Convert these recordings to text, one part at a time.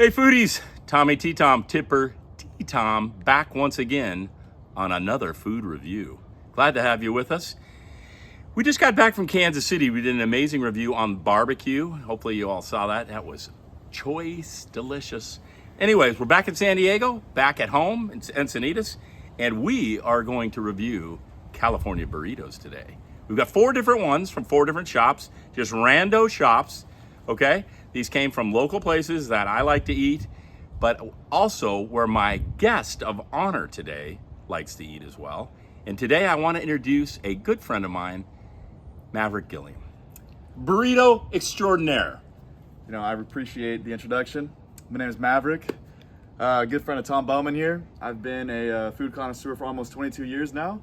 Hey foodies, Tommy T-Tom, Tipper T-Tom, back once again on another food review. Glad to have you with us. We just got back from Kansas City. We did an amazing review on barbecue. Hopefully you all saw that. That was choice, delicious. Anyways, we're back in San Diego, back at home in Encinitas, and we are going to review California burritos today. We've got 4 different ones from 4 different shops, just rando shops, okay? These came from local places that I like to eat, but also where my guest of honor today likes to eat as well. And today I want to introduce a good friend of mine, Maverick Gilliam. Burrito extraordinaire. You know, I appreciate the introduction. My name is Maverick, good friend of Tom Bowman here. I've been a food connoisseur for almost 22 years now,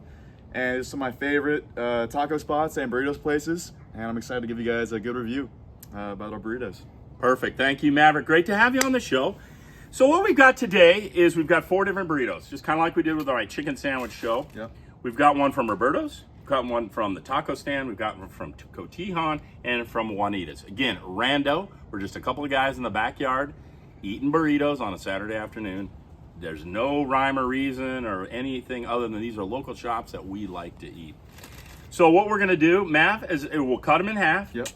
and it's some of my favorite taco spots and burritos places, and I'm excited to give you guys a good review about our burritos. Perfect. Thank you, Maverick. Great to have you on the show. So what we've got today is we've got 4 different burritos, just kind of like we did with our chicken sandwich show. Yep. We've got one from Roberto's, we've got one from the taco stand, we've got one from Cotijan, and from Juanita's. Again, rando. We're just a couple of guys in the backyard eating burritos on a Saturday afternoon. There's no rhyme or reason or anything other than these are local shops that we like to eat. So what we're going to do, Mav, is we'll cut them in half. Yep.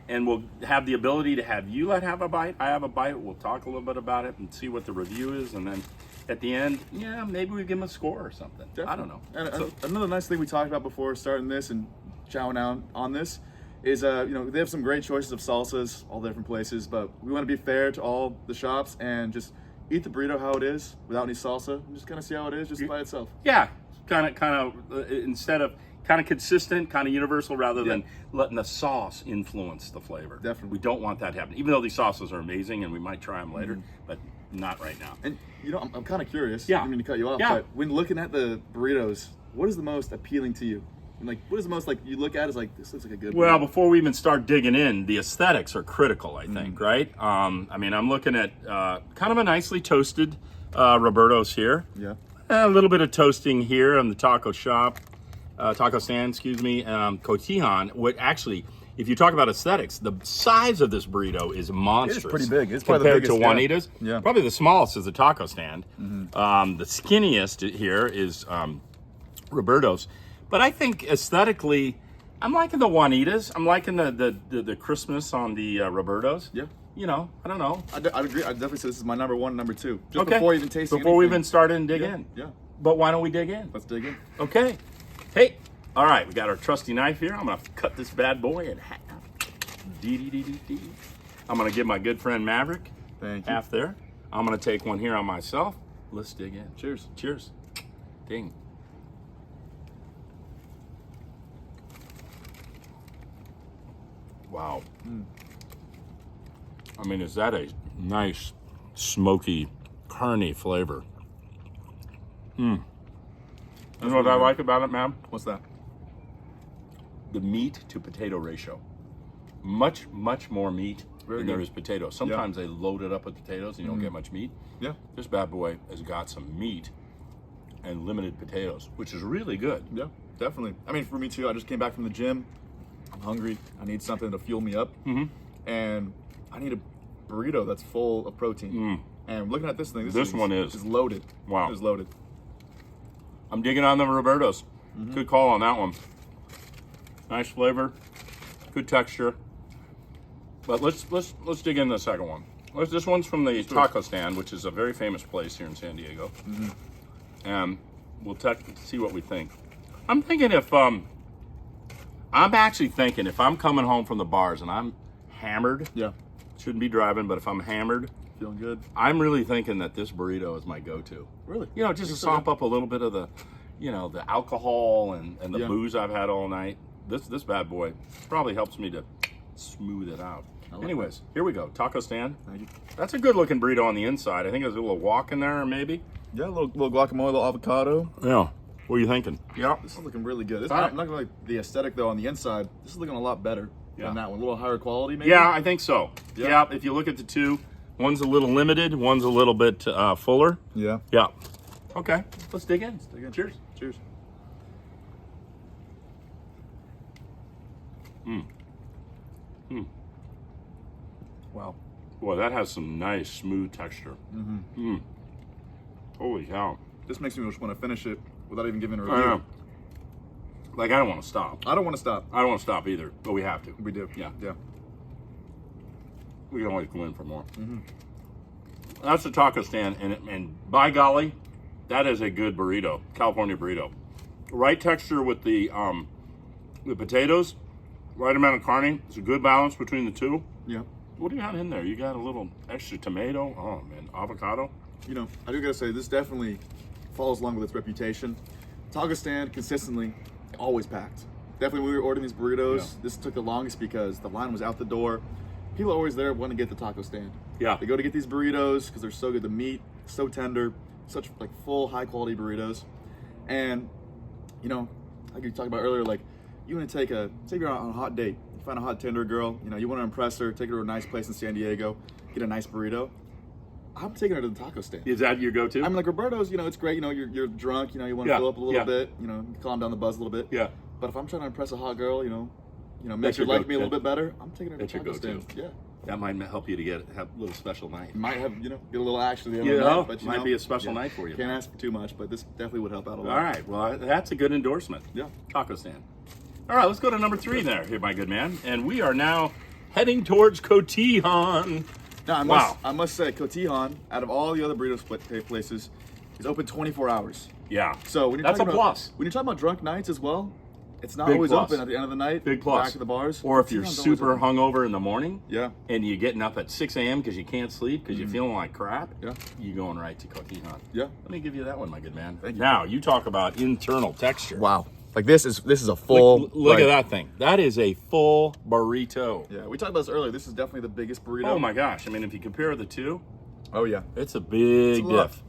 And we'll have the ability to have you have a bite, I have a bite. We'll talk a little bit about it and see what the review is. And then at the end, yeah, maybe we give them a score or something. Definitely. I don't know. And another nice thing we talked about before starting this and chowing down on this is, you know, they have some great choices of salsas, all the different places, but we want to be fair to all the shops and just eat the burrito how it is without any salsa and just kind of see how it is just by itself. Yeah, kind of instead of kind of consistent, kind of universal, rather than letting the sauce influence the flavor. Definitely. We don't want that to happen, even though these sauces are amazing and we might try them later, but not right now. And you know, I'm kind of curious. Yeah. I didn't mean to cut you off, Yeah. but when looking at the burritos, what is the most appealing to you? And like, what is the most like you look at is like this looks like a good. Well, burrito. before we even start digging in, the aesthetics are critical, I think, right? I mean, I'm looking at kind of a nicely toasted Roberto's here. Yeah. A little bit of toasting here on the taco shop, taco stand, excuse me. Cotijan, what actually, if you talk about aesthetics, the size of this burrito is monstrous. pretty big. It's probably the compared biggest, to yeah. Juanita's. Yeah. Probably the smallest is the taco stand. The skinniest here is Roberto's. But I think aesthetically, I'm liking the Juanitas. I'm liking the crispness on the Roberto's. Yeah. You know, I don't know. I'd agree. I'd definitely say this is my number 1, number 2. Just Okay. before even tasting. Before we anything. even started and dig in. Yeah. But why don't we dig in? Let's dig in. Okay. Hey, all right, we got our trusty knife here. I'm gonna cut this bad boy in half. Dee. I'm gonna give my good friend Maverick Thank you. half there. I'm gonna take one here on myself. Let's dig in. Cheers. Cheers. Ding. Wow. I mean, is that a nice, smoky, carny flavor? You know what I like about it, ma'am? What's that? The meat to potato ratio. Much more meat Very than there good. is potatoes. Sometimes they load it up with potatoes and you don't get much meat. Yeah. This bad boy has got some meat and limited potatoes, which is really good. Yeah. Definitely. I mean, for me too. I just came back from the gym. I'm hungry. I need something to fuel me up, and I need a burrito that's full of protein. And looking at this thing, This one is. loaded. Wow. It's loaded. I'm digging on the Roberto's. Good call on that one. Nice flavor, good texture. But let's dig into the second one. This one's from the taco stand, which is a very famous place here in San Diego. And we'll see what we think. I'm thinking I'm actually thinking if I'm coming home from the bars and I'm hammered, Yeah. shouldn't be driving, but if I'm hammered, Feeling good. I'm really thinking that this burrito is my go-to. Really? You know, just to sop up a little bit of the, you know, the alcohol and the Yeah. booze I've had all night. This bad boy probably helps me to smooth it out. like Anyways, here we go. Taco stand. Thank you. That's a good looking burrito on the inside. I think there's a little walk in there, maybe. Yeah, a little guacamole, a little avocado. Yeah. What are you thinking? Yeah. This is looking really good. All right. I'm not gonna like the aesthetic though on the inside. This is looking a lot better than that one. A little higher quality, maybe. Yeah, I think so. Yeah. Yeah. If you look at the two, one's a little limited, one's a little bit fuller. Yeah. Yeah. Okay. Let's dig in. Cheers. Cheers. Wow. Boy, that has some nice, smooth texture. Holy cow. This makes me just want to finish it without even giving a I review. know. Like, I don't want to stop. I don't want to stop. I don't want to stop either, but we have to. We do. Yeah. Yeah. We can always go in for more. That's the taco stand, and by golly, that is a good burrito, California burrito. Right texture with the potatoes, right amount of carne. It's a good balance between the two. Yeah. What do you have in there? You got a little extra tomato. Oh man, avocado. You know, I do gotta say, this definitely follows along with its reputation. Taco stand, consistently, always packed. Definitely when we were ordering these burritos, this took the longest because the line was out the door. People are always there wanting to get the taco stand. Yeah. They go to get these burritos because they're so good. The meat, so tender, such like full, high quality burritos. And, you know, like you talked about earlier, like you want to say you're on a hot date, you find a hot Tinder girl, you know, you want to impress her, take her to a nice place in San Diego, get a nice burrito. I'm taking her to the taco stand. Is that your go-to? I'm like, Roberto's, you know, it's great, you know, you're drunk, you know, you want to fill up a little bit, you know, calm down the buzz a little bit. Yeah. But if I'm trying to impress a hot girl, you know, make That's her your like me a go- little bit better, I'm taking her to that's the your taco stand. go-to. Yeah. That might help you to have a little special night. Might have, you know, get a little action at the end You of the know, night, but you might know, be a special night for you. Can't ask for too much, but this definitely would help out a lot. All right, well, that's a good endorsement. Yeah. Taco stand. All right, let's go to number 3 there, here, my good man. And we are now heading towards Cotijan. Now, I must say, Cotijan, out of all the other burrito places, is open 24 hours. Yeah. So when you're That's talking a plus. When you're talking about drunk nights as well, it's not Big always plus. open at the end of the night. Big plus. Back at the bars. Or if you're Cotijan's always super open. hungover in the morning, Yeah. and you're getting up at 6 a.m. because you can't sleep because you're feeling like crap, Yeah. you're going right to Cotijan. Yeah. Let me give you that one, my good man. Thank you. Now, you talk about internal texture. Wow. Like this is a full. Look at that thing. That is a full burrito. Yeah, we talked about this earlier. This is definitely the biggest burrito. Oh my gosh. I mean, if you compare the two, Oh yeah. it's a big lot. diff.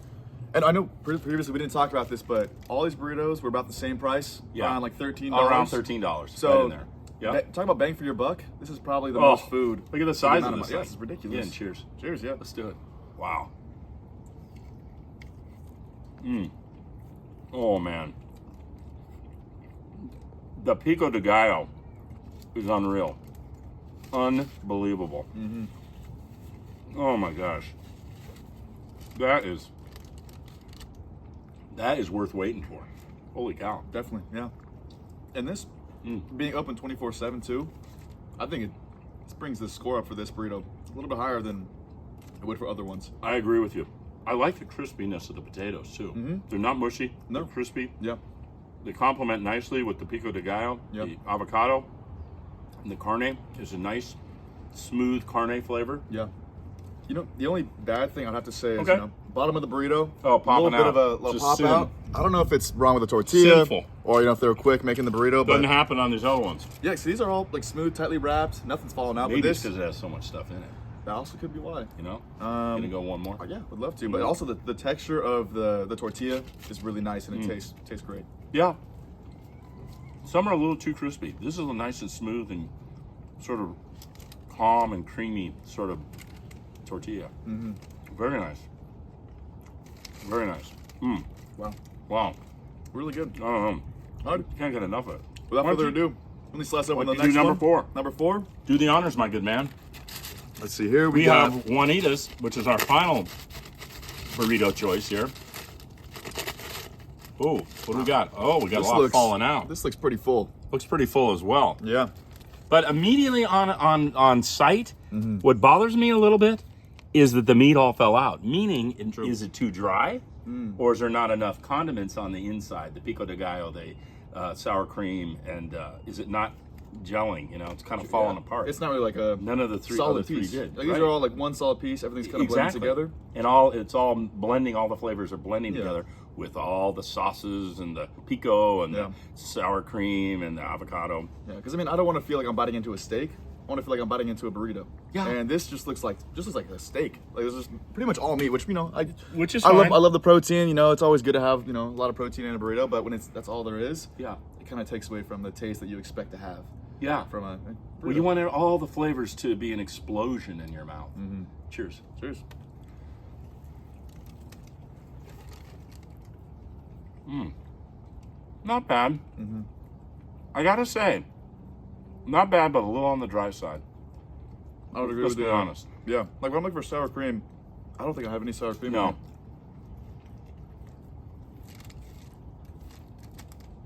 And I know previously we didn't talk about this, but all these burritos were about the same price. Yeah. Around like $13. Around $13. So right in there. Yeah. talk about bang for your buck. This is probably the Oh, most food. Look at the size of amount this money. thing. Yes, it's ridiculous. Again, cheers. Cheers, yeah. Let's do it. Wow. Oh man. The pico de gallo is unreal. Unbelievable. Oh my gosh. That is worth waiting for. Holy cow. Definitely, yeah. And this being open 24/7 too, I think it brings the score up for this burrito a little bit higher than it would for other ones. I agree with you. I like the crispiness of the potatoes too. They're not mushy. No. They're crispy. Yeah. They complement nicely with the pico de gallo, Yep. the avocado, and the carne is a nice, smooth carne flavor. Yeah. You know, the only bad thing I'd have to say is, Okay. you know, bottom of the burrito, Oh, a popping little bit out. of a little Just pop sin. out. I don't know if it's wrong with the tortilla Sinful. or, you know, if they were quick making the burrito, Doesn't but happen on these other ones. yeah, so these are all like smooth, tightly wrapped. Nothing's falling out. Maybe But it's this, because it has so much stuff in it. that also could be why. You know? Gonna go one more. Oh, yeah, would love to. But also the texture of the tortilla is really nice and it tastes great. Yeah. Some are a little too crispy. This is a nice and smooth and sort of calm and creamy sort of tortilla. Very nice. Very nice. Wow. Wow. Really good. I don't know. All right. Can't get enough of it. Without Why don't further you ado, let me slice open the why don't you next do number one. 4? Number 4. Do the honors, my good man. Let's see here. We got have Juanita's, which is our final burrito choice here. Oh, what do we got? Oh, we got a lot falling out. This looks pretty full. Looks pretty full as well. Yeah. But immediately on sight, what bothers me a little bit is that the meat all fell out. Meaning, is it too dry? Or is there not enough condiments on the inside? The pico de gallo, the sour cream, and is it not gelling? You know, it's kind of falling apart. It's not really like a None of the three solid other three piece. did. Like, these are all like one solid piece. Everything's kind of blended together. And it's all blending. All the flavors are blending together with all the sauces and the pico and the sour cream and the avocado. Yeah, because I mean, I don't want to feel like I'm biting into a steak. I want to feel like I'm biting into a burrito. Yeah. And this just looks like a steak. Like it's just pretty much all meat, which you know, Which is I fine. love the protein. You know, it's always good to have a lot of protein in a burrito. But when that's all there is, Yeah. it kind of takes away from the taste that you expect to have. Yeah. From a burrito. Well, you want all the flavors to be an explosion in your mouth. Cheers. Cheers. Not bad. I gotta say, not bad, but a little on the dry side. I would agree Let's with be you. honest. Yeah, like when I'm looking for sour cream, I don't think I have any sour cream. No.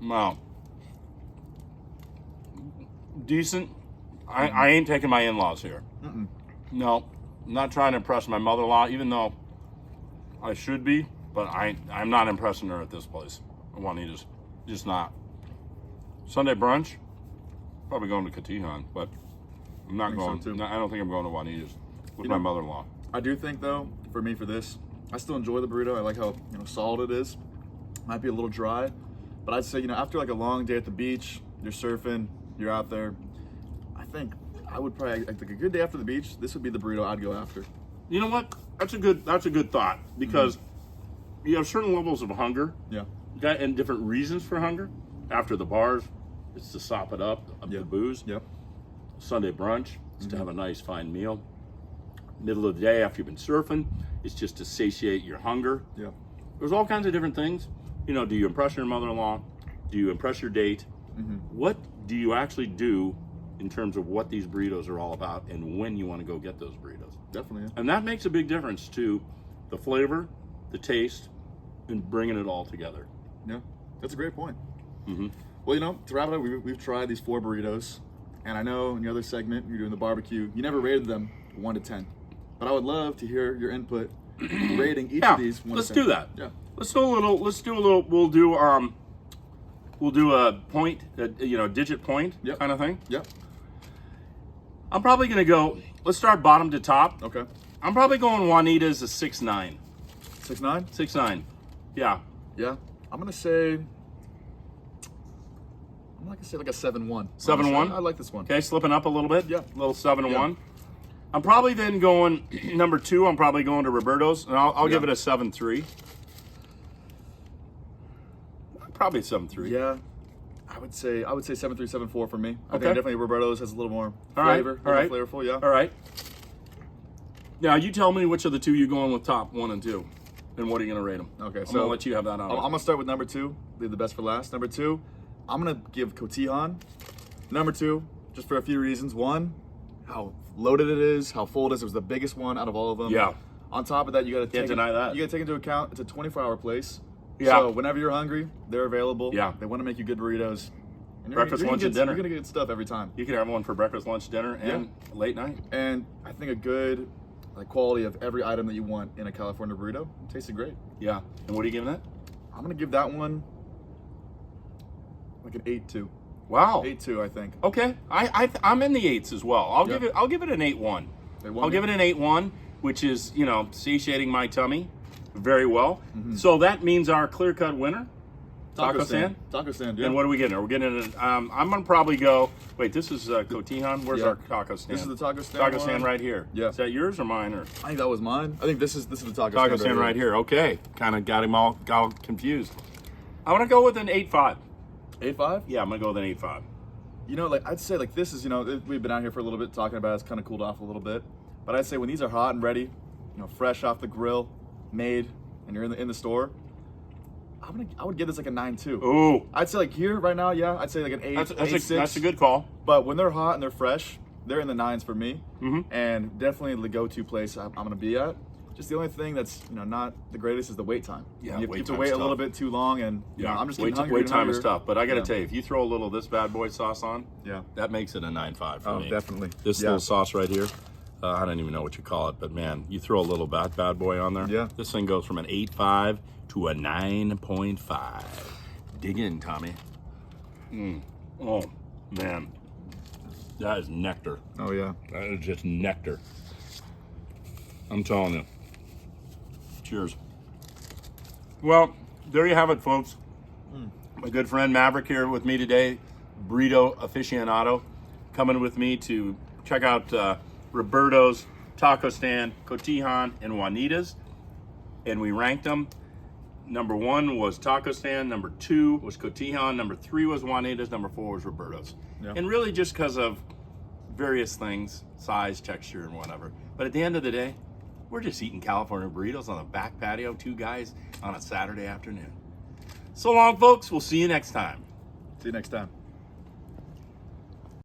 Wow. Decent. I ain't taking my in-laws here. Mm-mm. No, I'm not trying to impress my mother-in-law, even though I should be, but I'm not impressing her at this place. Juanita's. Just not. Sunday brunch, probably going to Cotijan, but I'm not going. so, too. I don't think I'm going to Juanita's with my mother-in-law. I do think though, for me, for this, I still enjoy the burrito. I like how solid it is. Might be a little dry, but I'd say after like a long day at the beach, you're surfing, you're out there. I think I would probably like a good day after the beach. This would be the burrito I'd go after. You know what? That's a good thought because you have certain levels of hunger. Yeah. Okay, and different reasons for hunger. After the bars, it's to sop it up the booze. Yep. Sunday brunch is to have a nice fine meal. Middle of the day after you've been surfing, it's just to satiate your hunger. Yeah. There's all kinds of different things. Do you impress your mother-in-law? Do you impress your date? What do you actually do in terms of what these burritos are all about and when you want to go get those burritos? Definitely. Yeah. And that makes a big difference to the flavor, the taste, and bringing it all together. Yeah, that's a great point. Well, to wrap it up, we've tried these 4 burritos, and I know in your other segment you're doing the barbecue. You never rated them 1 to 10, but I would love to hear your input rating each of these 1 let's to 10. do that. Yeah. Let's do a little. We'll do a point, digit point kind of thing. Yep. I'm probably gonna go. Let's start bottom to top. Okay. I'm probably going Juanita's a 6.9. 6.9. 6.9. Yeah. Yeah. I'm gonna say like a 7.1. 7.1? I like this one. Okay, slipping up a little bit. Yeah. A little 7.1. Yeah. I'm probably then going number 2. I'm probably going to Roberto's, and I'll give it a 7.3. Probably 7.3. Yeah. I would say 7.3, 7.4 for me. I Okay. think definitely Roberto's has a little more All right, flavor, all right. more flavorful. Yeah. All right. Now you tell me which of the 2 you're going with top 1 and 2, and what are you going to rate them? Okay, I'm so going to let you have that I'm on. gonna start with number 2. Leave the best for last. Number 2, I'm gonna give Cotijan number 2, just for a few reasons. One, how loaded it is, how full it is. It was the biggest one out of all of them. Yeah. On top of that, you gotta Can't deny that. You gotta take into account it's a 24-hour place. Yeah. So whenever you're hungry, they're available. Yeah. They want to make you good burritos. And Breakfast, lunch, and dinner. You're gonna get good stuff every time. You can have one for breakfast, lunch, dinner, and late night. And I think a good quality of every item that you want in a California burrito. It tasted great. Yeah. And what are you giving it? I'm gonna give that one like an 8.2. Wow. 8.2, I think. Okay. I'm in the 8s as well. I'll give it an 8.1. I'll give it an 8.1, which is satiating my tummy very well. So that means our clear-cut winner, Taco Stand. Taco Stand, yeah. And what are we getting? We're getting it. I'm gonna probably go. Wait, this is Cotijan. Where's our taco stand? This is the Taco Stand. Taco stand right here. Yeah. Is that yours or mine? Or I think that was mine. I think this is the Taco Taco stand right here. Okay. Kind of got him all confused. I'm gonna go with an 8.5. 8.5? Yeah, I'm gonna go with an 8.5. I'd say this is we've been out here for a little bit talking about it. It's kind of cooled off a little bit, but I'd say when these are hot and ready, fresh off the grill, made, and you're in the store, I would give this like a 9.2. Ooh. I'd say here right now, yeah, I'd say like an 8. That's a good call. But when they're hot and they're fresh, they're in the 9s for me, and definitely the go-to place I'm gonna be at. Just the only thing that's not the greatest is the wait time. Yeah, you have to wait a little bit too long, and I'm just getting hungry. Wait time is hungrier. tough, but I gotta tell you, if you throw a little of this bad boy sauce on, that makes it a 9.5 for me. Oh, definitely. This little sauce right here, I don't even know what you call it, but man, you throw a little bad boy on there. Yeah. This thing goes from an 8.5 to a 9.5. Dig in, Tommy. Oh man, that is nectar. Oh yeah. That is just nectar. I'm telling you. Cheers. Well, there you have it, folks. My good friend Maverick here with me today, burrito aficionado, coming with me to check out Roberto's, Taco Stand, Cotijan, and Juanita's. And we ranked them. Number 1 was Taco Stand, number 2 was Cotijan, number 3 was Juanita's, number 4 was Roberto's. Yeah. And really just because of various things, size, texture, and whatever. But at the end of the day, we're just eating California burritos on the back patio, 2 guys on a Saturday afternoon. So long, folks. We'll see you next time. See you next time.